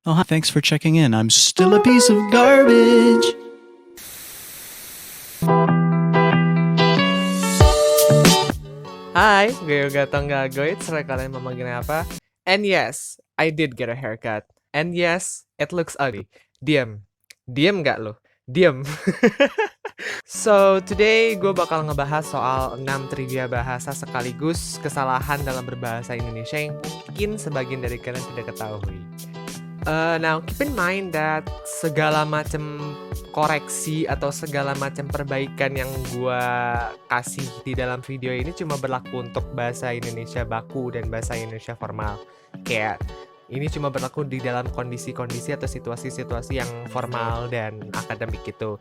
Oh, hi, thanks for checking in. I'm still a piece of garbage. Hai, gue Yoga Tonggagoid. Serah kalian mau manggilnya apa? And yes, I did get a haircut. And yes, it looks ugly. Diam. Diam gak lo? Diam. So, today gue bakal ngebahas soal 6 trivia bahasa sekaligus kesalahan dalam berbahasa Indonesia yang mungkin sebagian dari kalian tidak ketahui. Now, keep in mind that segala macam koreksi atau segala macam perbaikan yang gue kasih di dalam video ini cuma berlaku untuk bahasa Indonesia baku dan bahasa Indonesia formal. Kayak ini cuma berlaku di dalam kondisi-kondisi atau situasi-situasi yang formal dan akademik gitu.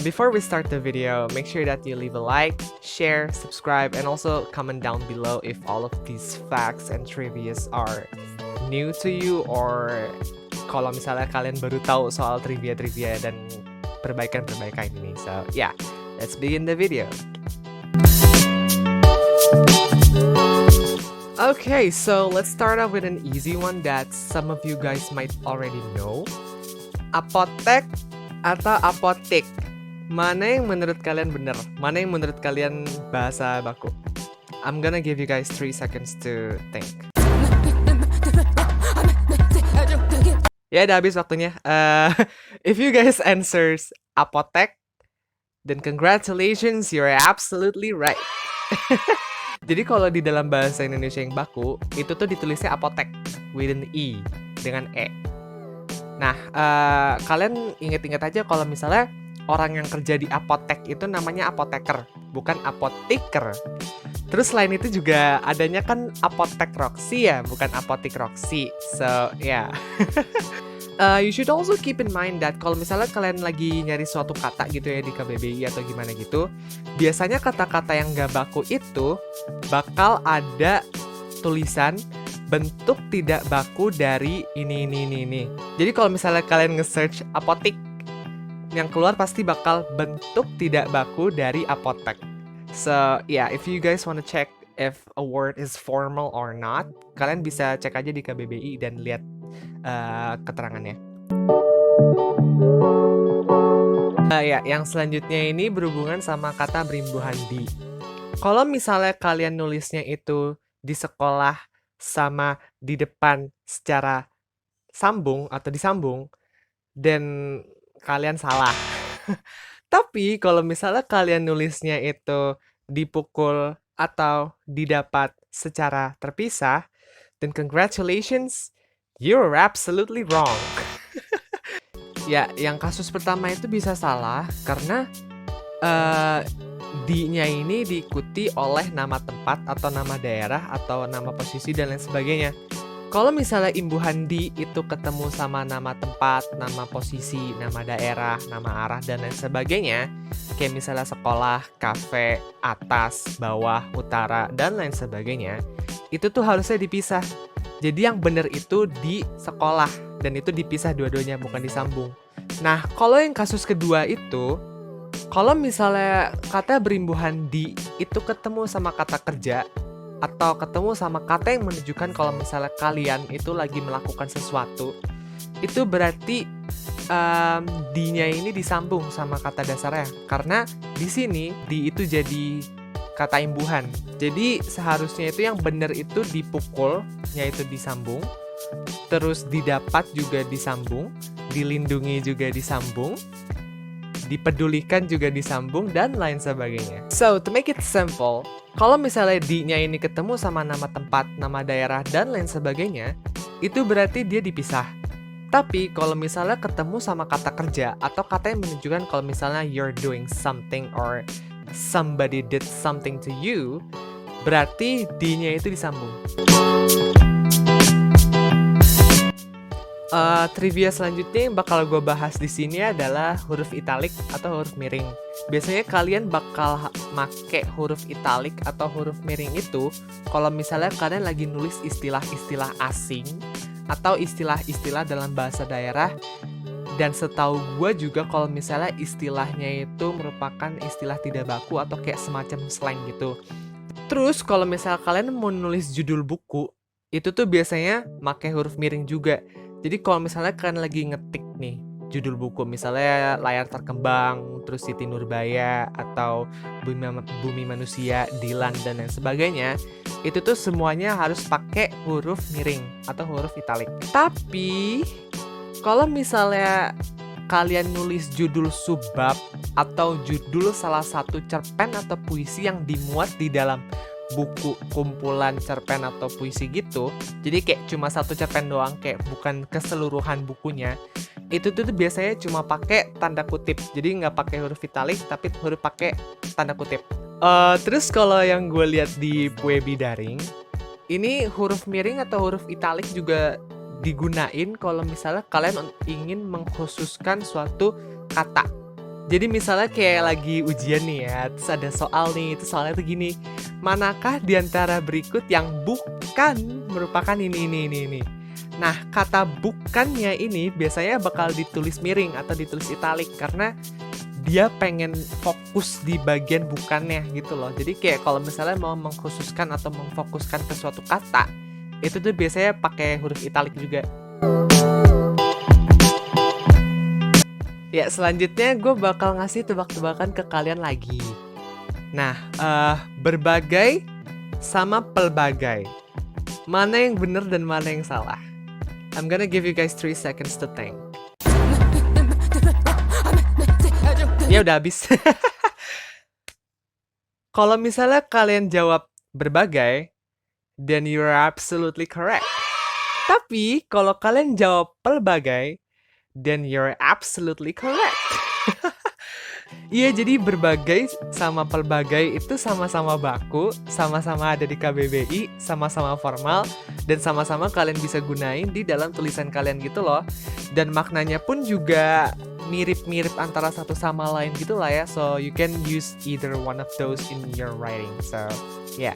Before we start the video, make sure that you leave a like, share, subscribe, and also comment down below if all of these facts and trivias are new to you, or kalau misalnya kalian baru tahu soal trivia-trivia dan perbaikan-perbaikan ini. So yeah, let's begin the video. Okay, so let's start off with an easy one that some of you guys might already know. Apotek atau apotik? Mana yang menurut kalian benar? Mana yang menurut kalian bahasa baku? I'm gonna give you guys 3 seconds to think. Ya, udah habis waktunya. If you guys answers apotek, then congratulations, you're absolutely right. Jadi kalau di dalam bahasa Indonesia yang baku, itu tuh ditulisnya apotek with an E, dengan E. Nah, kalian inget-inget aja kalau misalnya orang yang kerja di apotek itu namanya apoteker, bukan apoteker. Terus selain itu juga adanya kan apotek Roxy ya, bukan apotik Roxy. So, yeah. You should also keep in mind that kalau misalnya kalian lagi nyari suatu kata gitu ya di KBBI atau gimana gitu, biasanya kata-kata yang gak baku itu bakal ada tulisan bentuk tidak baku dari ini. Jadi kalau misalnya kalian nge-search apotik, yang keluar pasti bakal bentuk tidak baku dari apotek. So yeah, if you guys wanna check if a word is formal or not, kalian bisa cek aja di KBBI dan lihat keterangannya. Ya, yang selanjutnya ini berhubungan sama kata berimbuhan di. Kalau misalnya kalian nulisnya itu di sekolah sama di depan secara sambung atau disambung, dan kalian salah. Tapi kalau misalnya kalian nulisnya itu dipukul atau didapat secara terpisah, then congratulations, you're absolutely wrong. Ya, yang kasus pertama itu bisa salah karena di-nya ini diikuti oleh nama tempat atau nama daerah atau nama posisi dan lain sebagainya. Kalau misalnya imbuhan di itu ketemu sama nama tempat, nama posisi, nama daerah, nama arah, dan lain sebagainya, kayak misalnya sekolah, kafe, atas, bawah, utara, dan lain sebagainya, itu tuh harusnya dipisah. Jadi yang benar itu di sekolah, dan itu dipisah dua-duanya, bukan disambung. Nah, kalau yang kasus kedua itu, kalau misalnya kata berimbuhan di itu ketemu sama kata kerja, atau ketemu sama kata yang menunjukkan kalau misalnya kalian itu lagi melakukan sesuatu, itu berarti di-nya ini disambung sama kata dasarnya. Karena di sini di itu jadi kata imbuhan. Jadi seharusnya itu yang benar itu dipukulnya itu disambung, terus didapat juga disambung, dilindungi juga disambung, dipedulikan juga disambung, dan lain sebagainya. So, to make it simple, kalau misalnya di-nya ini ketemu sama nama tempat, nama daerah, dan lain sebagainya, itu berarti dia dipisah. Tapi kalau misalnya ketemu sama kata kerja atau kata yang menunjukkan kalau misalnya you're doing something or somebody did something to you, berarti di-nya itu disambung. Trivia selanjutnya yang bakal gue bahas di sini adalah huruf italik atau huruf miring. Biasanya kalian bakal make huruf italik atau huruf miring itu kalau misalnya kalian lagi nulis istilah-istilah asing atau istilah-istilah dalam bahasa daerah. Dan setahu gue juga kalau misalnya istilahnya itu merupakan istilah tidak baku atau kayak semacam slang gitu. Terus kalau misalnya kalian mau nulis judul buku, itu tuh biasanya pakai huruf miring juga. Jadi kalau misalnya kalian lagi ngetik nih judul buku, misalnya Layar Terkembang, terus Siti Nurbaya, atau Bumi Manusia, Dilan, dan lain sebagainya, itu tuh semuanya harus pakai huruf miring atau huruf italik. Tapi kalau misalnya kalian nulis judul subbab atau judul salah satu cerpen atau puisi yang dimuat di dalam buku kumpulan cerpen atau puisi gitu, jadi kayak cuma satu cerpen doang, kayak bukan keseluruhan bukunya, itu tuh biasanya cuma pakai tanda kutip, jadi nggak pakai huruf italik tapi huruf pakai tanda kutip. Terus kalau yang gue lihat di Puebi Daring, ini huruf miring atau huruf italik juga digunain kalau misalnya kalian ingin mengkhususkan suatu kata. Jadi misalnya kayak lagi ujian nih ya, terus ada soal nih, itu soalnya tuh gini, manakah diantara berikut yang bukan merupakan ini. Nah, kata bukannya ini biasanya bakal ditulis miring atau ditulis italik karena dia pengen fokus di bagian bukannya gitu loh. Jadi kayak kalau misalnya mau mengkhususkan atau memfokuskan ke suatu kata, itu tuh biasanya pakai huruf italik juga. Ya, selanjutnya gue bakal ngasih tebak-tebakan ke kalian lagi. Nah, berbagai sama pelbagai. Mana yang benar dan mana yang salah? I'm gonna give you guys 3 seconds to think. Ya udah habis. Kalau misalnya kalian jawab berbagai, then you're absolutely correct. Tapi kalau kalian jawab pelbagai, then you're absolutely correct. Iya, jadi berbagai sama pelbagai itu sama-sama baku, sama-sama ada di KBBI, sama-sama formal, dan sama-sama kalian bisa gunain di dalam tulisan kalian gitu loh. Dan maknanya pun juga mirip-mirip antara satu sama lain gitu lah ya. So you can use either one of those in your writing. So yeah.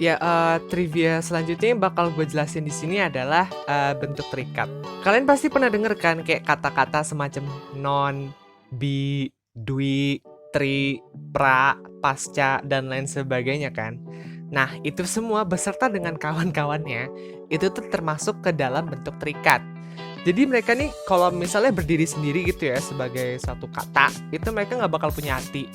Ya, trivia selanjutnya yang bakal gue jelasin di sini adalah bentuk terikat. Kalian pasti pernah denger kan kayak kata-kata semacam non, bi, dwi, tri, pra, pasca, dan lain sebagainya kan. Nah, itu semua beserta dengan kawan-kawannya, itu tuh termasuk ke dalam bentuk terikat. Jadi mereka nih kalau misalnya berdiri sendiri gitu ya sebagai satu kata, itu mereka nggak bakal punya arti.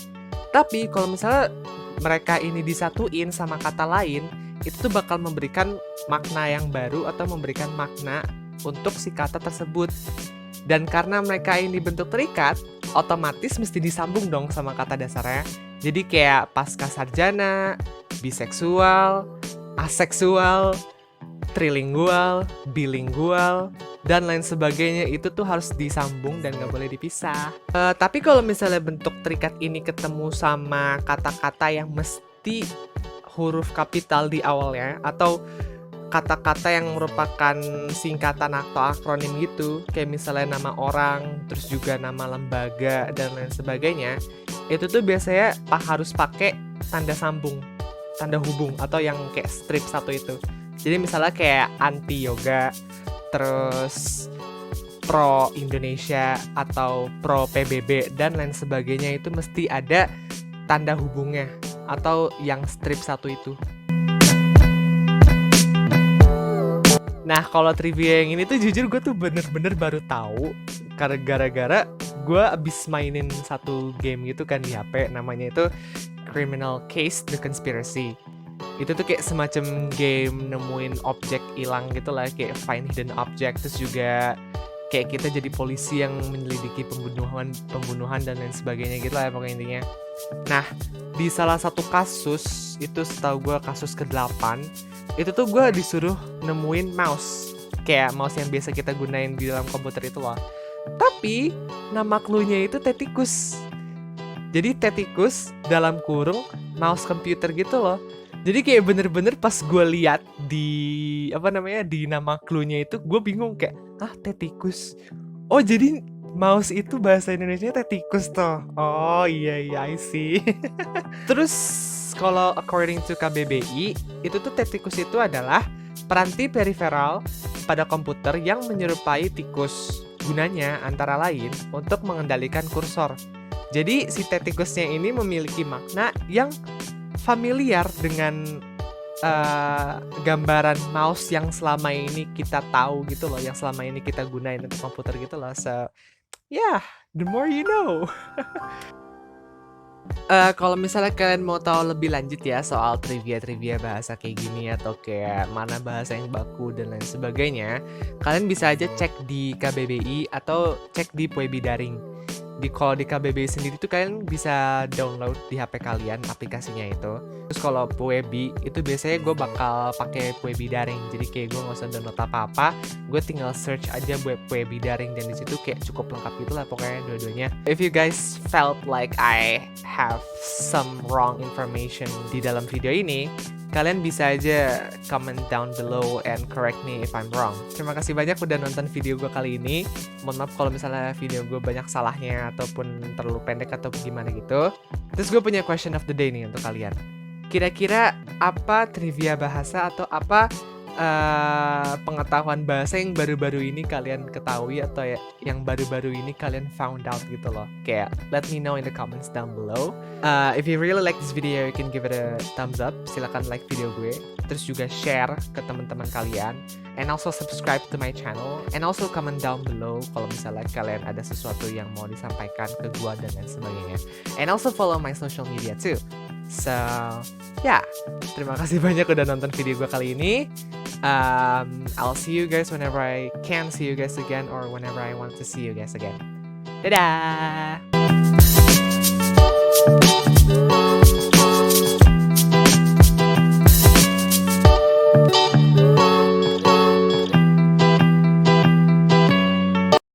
Tapi kalau misalnya mereka ini disatuin sama kata lain, itu tuh bakal memberikan makna yang baru atau memberikan makna untuk si kata tersebut. Dan karena mereka ini bentuk terikat, otomatis mesti disambung dong sama kata dasarnya. Jadi kayak pasca sarjana, biseksual, aseksual, trilingual, bilingual, dan lain sebagainya, itu tuh harus disambung dan gak boleh dipisah. Tapi kalau misalnya bentuk terikat ini ketemu sama kata-kata yang mesti huruf kapital di awalnya, atau kata-kata yang merupakan singkatan atau akronim gitu, kayak misalnya nama orang, terus juga nama lembaga, dan lain sebagainya, itu tuh biasanya harus pakai tanda sambung, tanda hubung, atau yang kayak strip satu itu. Jadi misalnya kayak anti yoga, terus pro Indonesia atau pro PBB dan lain sebagainya, itu mesti ada tanda hubungnya atau yang strip satu itu. Nah, kalau trivia yang ini tuh jujur gue tuh bener-bener baru tahu karena gara-gara gue abis mainin satu game gitu kan di HP, namanya itu Criminal Case The Conspiracy. Itu tuh kayak semacam game nemuin objek hilang gitu lah, kayak find hidden object, terus juga kayak kita jadi polisi yang menyelidiki pembunuhan dan lain sebagainya gitu lah ya pokoknya intinya. Nah, di salah satu kasus, itu setahu gue kasus ke-8, itu tuh gue disuruh nemuin mouse, kayak mouse yang biasa kita gunain di dalam komputer itu loh. Tapi nama cluenya itu tetikus. Jadi tetikus dalam kurung mouse komputer gitu loh. Jadi kayak bener-bener pas gue lihat di di nama cluenya itu, gue bingung kayak, tetikus. Oh, jadi mouse itu bahasa Indonesia tetikus toh. Oh iya I see. Terus kalau according to KBBI, itu tuh tetikus itu adalah peranti periferal pada komputer yang menyerupai tikus. Gunanya antara lain untuk mengendalikan kursor. Jadi si tetikusnya ini memiliki makna yang familiar dengan gambaran mouse yang selama ini kita tahu gitu loh, yang selama ini kita gunain untuk komputer gitu loh. So, yeah, the more you know. Kalau misalnya kalian mau tahu lebih lanjut ya soal trivia-trivia bahasa kayak gini atau kayak mana bahasa yang baku dan lain sebagainya, kalian bisa aja cek di KBBI atau cek di Puebi Daring. Kalau di KBBI sendiri tuh kalian bisa download di HP kalian aplikasinya itu. Terus kalau Puebi itu biasanya gue bakal pakai Puebi Daring. Jadi kayak gue nggak usah download apa-apa, gue tinggal search aja buat Puebi Daring dan di situ kayak cukup lengkap gitu lah pokoknya dua-duanya. If you guys felt like I have some wrong information di dalam video ini, kalian bisa aja comment down below and correct me if I'm wrong. Terima kasih banyak udah nonton video gue kali ini. Mohon maaf kalau misalnya video gue banyak salahnya ataupun terlalu pendek atau gimana gitu. Terus gue punya question of the day nih untuk kalian. Kira-kira apa trivia bahasa atau apa pengetahuan bahasa yang baru-baru ini kalian ketahui atau ya, yang baru-baru ini kalian found out gitu loh. Kayak let me know in the comments down below. If you really like this video, you can give it a thumbs up. Silakan like video gue. Terus juga share ke teman-teman kalian. And also subscribe to my channel. And also comment down below kalau misalnya kalian ada sesuatu yang mau disampaikan ke gue dan lain sebagainya. And also follow my social media too. So, yeah. Terima kasih banyak udah nonton video gue kali ini. I'll see you guys whenever I can see you guys again or whenever I want to see you guys again. Dadah!